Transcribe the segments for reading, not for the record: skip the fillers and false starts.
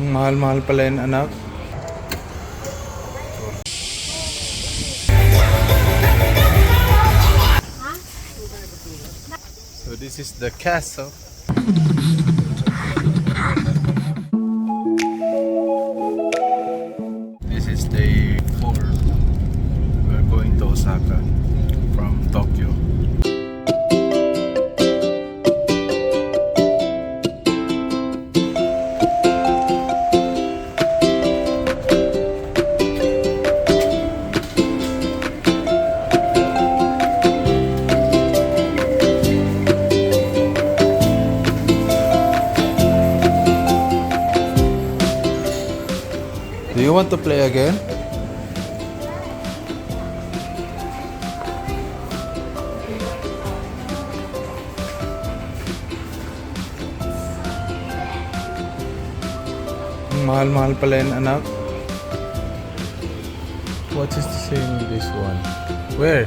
Ang mahal-mahal pala yun, anak. So this is the castle. This is day 4. We're going to Osaka from Tokyo. Do you want to play again? Mahal-mahal pala yun, anak. What is the same with this one? Where?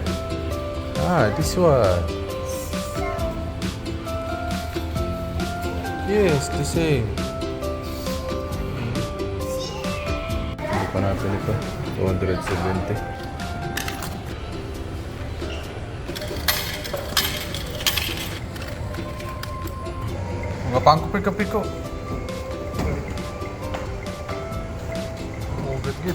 Ah, this one. Yes, the same. Hindi pa napili pa. 270. Mga pangkupik-kupiko. Oh, good.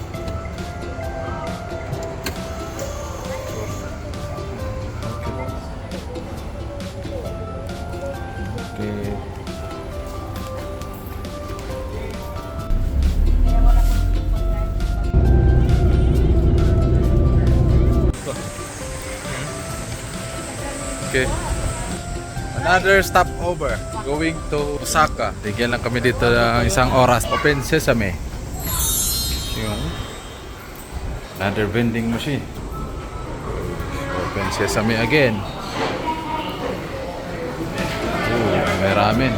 Okay. Okay. Another stopover. Going to Osaka. Tigyan lang kami dito ng isang oras. Open Sesame. Yung another vending machine. Open Sesame again. May ramen.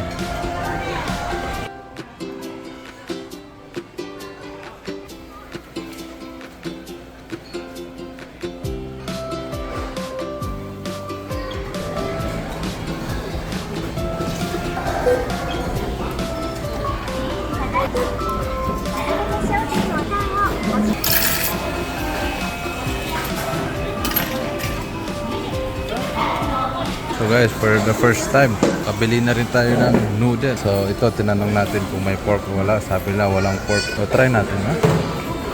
So guys, for the first time, kabili na rin tayo ng noodles. So ito, tinanong natin kung may pork o wala. Sabi nila walang pork. So try natin, ha?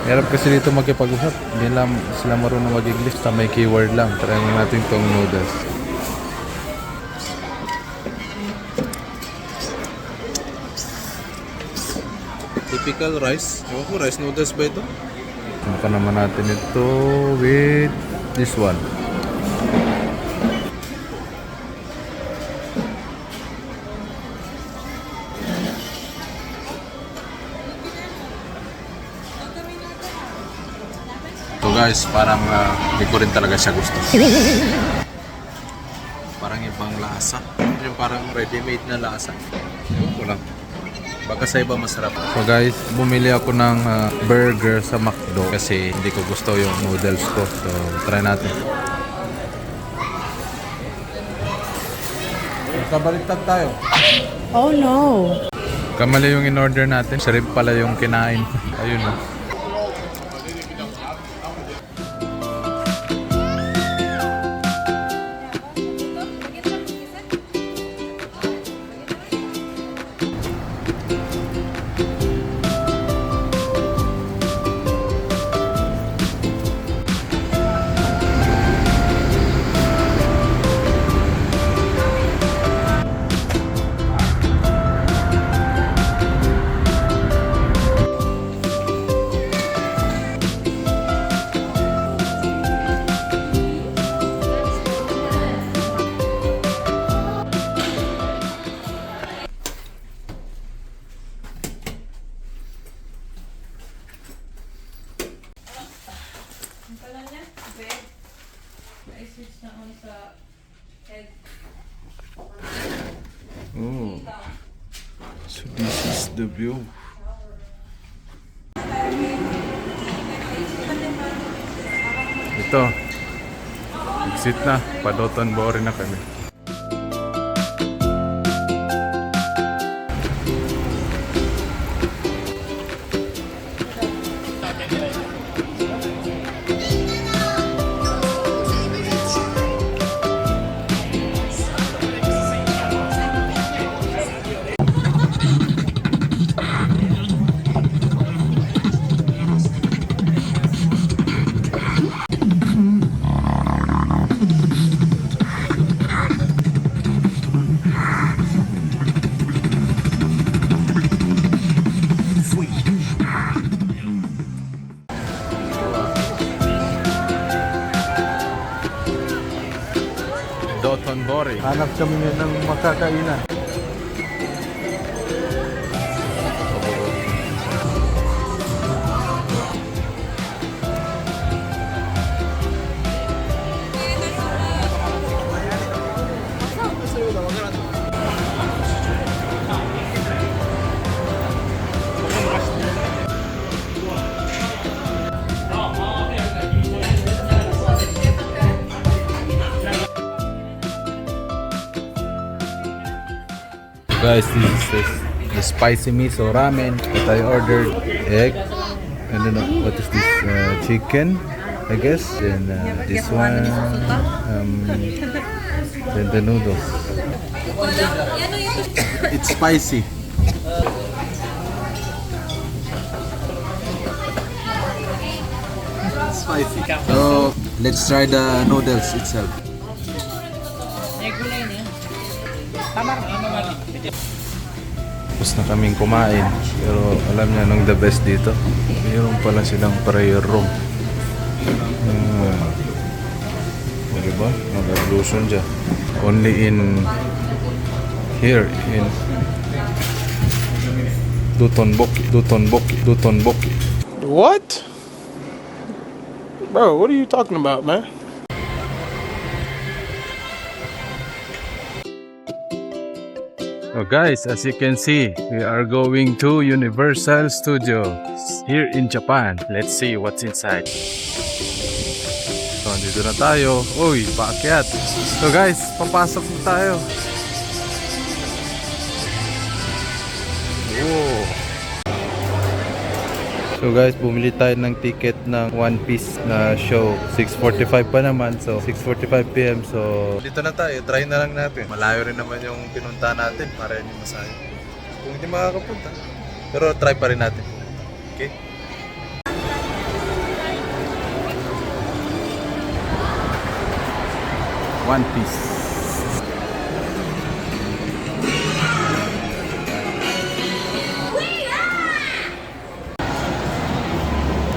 Hirap kasi dito magkipag-usap. Hindi lang sila marunong mag-English. Sa may keyword lang. Try natin itong noodles. Typical rice. Ewan ko, rice noodles ba ito? Sumaka naman natin ito with this one. So guys, parang hindi ko rin talaga siya gusto. Parang ibang lasa. Yung parang ready-made na lasa. Ewan ko lang. Baka sa iba masarap. So guys, bumili ako ng burger sa McDo kasi hindi ko gusto yung noodles ko. So try natin. Kabaliktad tayo. Oh no. Kamali yung in-order natin. Shrimp pala yung kinain. Ayun na. Oh. So this is the view. Ito. Exit na. Padoton Bori na kami. Dotonbori. Hanap kami ng makakainan. Guys, this is the spicy miso ramen that I ordered. Egg. I don't know what is this. Chicken, I guess. Then this one. Then the noodles. It's spicy. It's spicy. So let's try the noodles itself. Tapos na kaming kumain, pero alam niya nung the best dito, mayroon pala silang prayer room. Diba? Mag-ablution dyan. Only in here in Dotonbori. What? Bro, what are you talking about, man? So guys, as you can see, we are going to Universal Studios here in Japan. Let's see what's inside. So, dito na tayo. Uy, paakyat. So guys, papasok na tayo. Whoa. So guys, bumili tayo ng ticket ng One Piece na show. 6:45 pa naman. So 6:45 PM. So dito na tayo. Try na lang natin. Malayo rin naman yung pinunta natin para hindi masaya. Kung hindi makakapunta. Pero try pa rin natin. Okay? One Piece.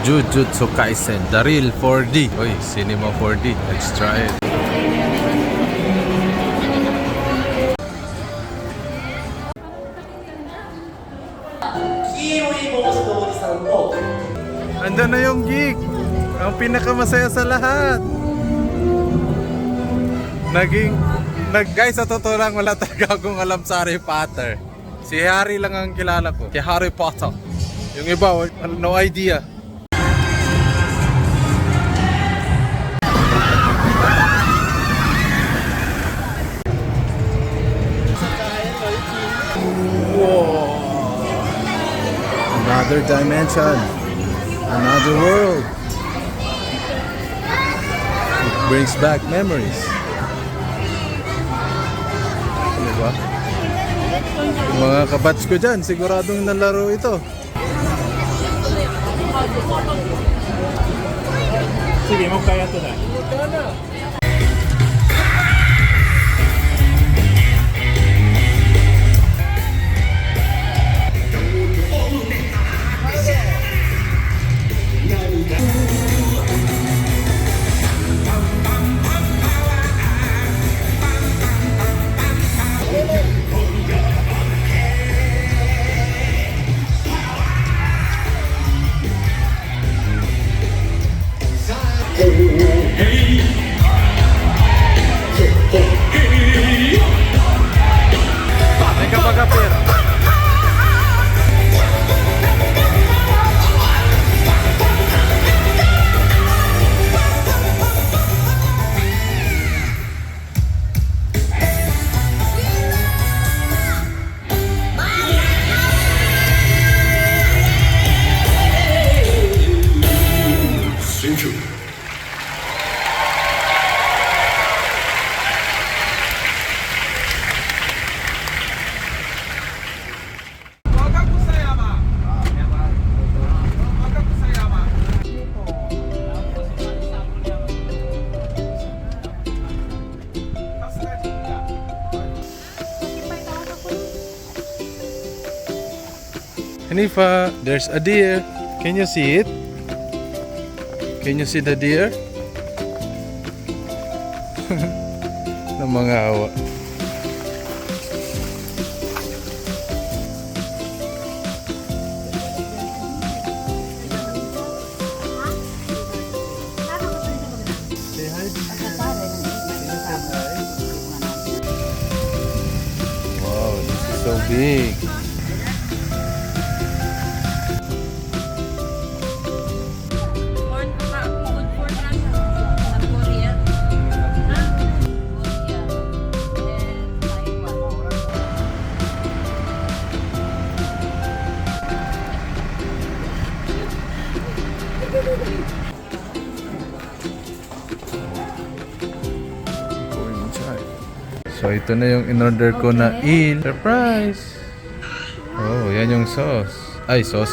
Jujutsu Kaisen, the real 4D. Uy, Cinema 4D. Let's try it. Andun na yung geek. Ang pinakamasaya sa lahat. Guys, sa totoo lang, wala talaga akong alam sa Harry Potter. Si Harry lang ang kilala ko. Si Harry Potter. Yung iba, no idea. Another dimension, another world. It brings back memories. Diba? Yung mga kabats ko dyan, siguradong nalaro ito. Sige, mo kaya to na. Hanifa, there's a deer. Can you see it? Can you see the deer? Ng mga awa. Wow, this is so big. Going inside. So ito na yung in-order ko na eel. Surprise! Oh, yan yung sauce. Ay, sauce.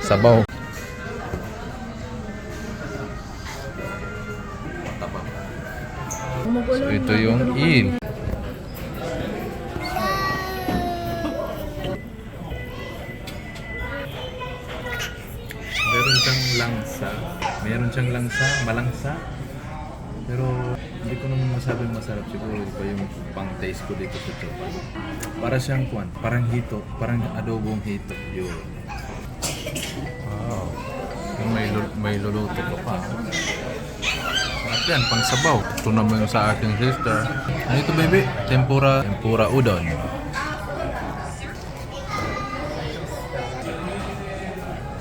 Sabaw. So ito yung eel. Meron siyang langsa. Meron siyang langsa, malangsa. Pero hindi ko naman masabing masarap. Siguro iba yung pang-taste ko dito sa Japan. Para siyang kuwan, parang hito, parang adobong hito. Yun. Wow. Yung may luluto ko pa. Sarap yan, pang sabaw. Ito naman yung sa aking sister. Ano ito, baby? Tempura. Tempura udon.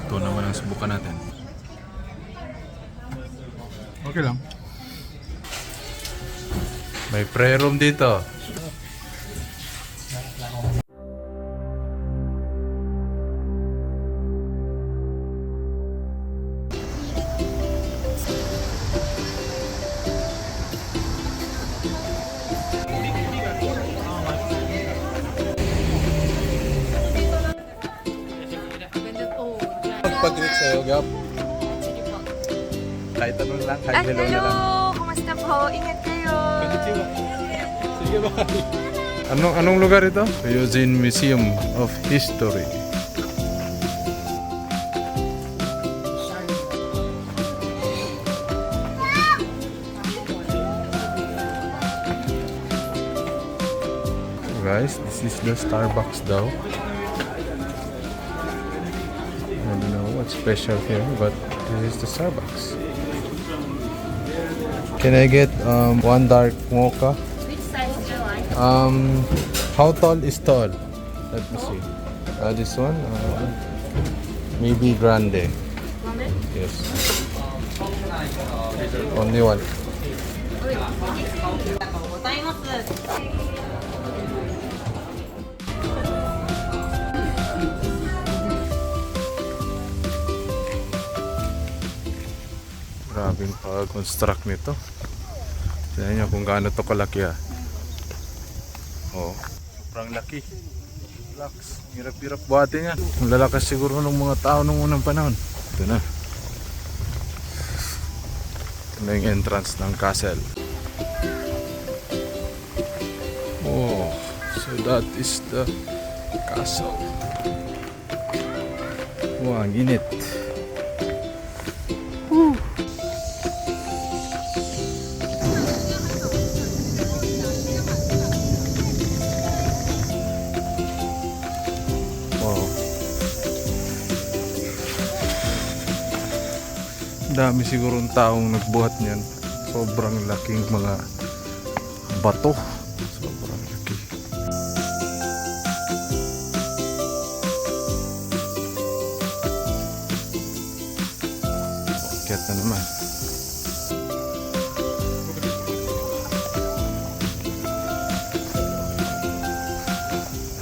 Ito naman ang subukan natin. Okay lang. May prayer room dito. Pag-greet sa'yo, Gab. Kahit anong lang, kahit hello na lang. Kumusta po? Ingat kayo. Sige, bye. Anong lugar ito? Ryujin Museum of History. Guys, this is the Starbucks daw. I don't know what's special here, but this is the Starbucks. Can I get one dark mocha? Which size do you like? How tall is tall? Let me see. This one? Maybe grande. Moment? Yes. Only one. Grabing pag-construct nito. Tignan nyo kung gaano to kalaki ah. Oh, sobrang laki. Relax. Hirap-hirap buhatin yan. Ang lalakas siguro ng mga tao nung unang panahon. Ito na. Ito na yung entrance ng castle. Oh, so that is the castle. Wow, ang init. Dami sigurong taong nagbuhat niyan. Sobrang laking mga bato. Sobrang laki. Akyat na naman.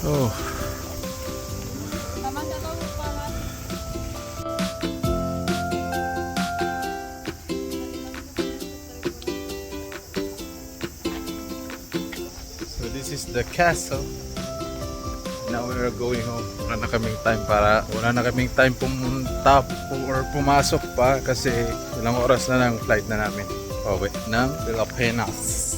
Oh. This is the castle. Now we are going home. Wala na kaming time pumunta or pumasok pa kasi ilang oras na ng flight na namin. Pauwi ng Pilipinas.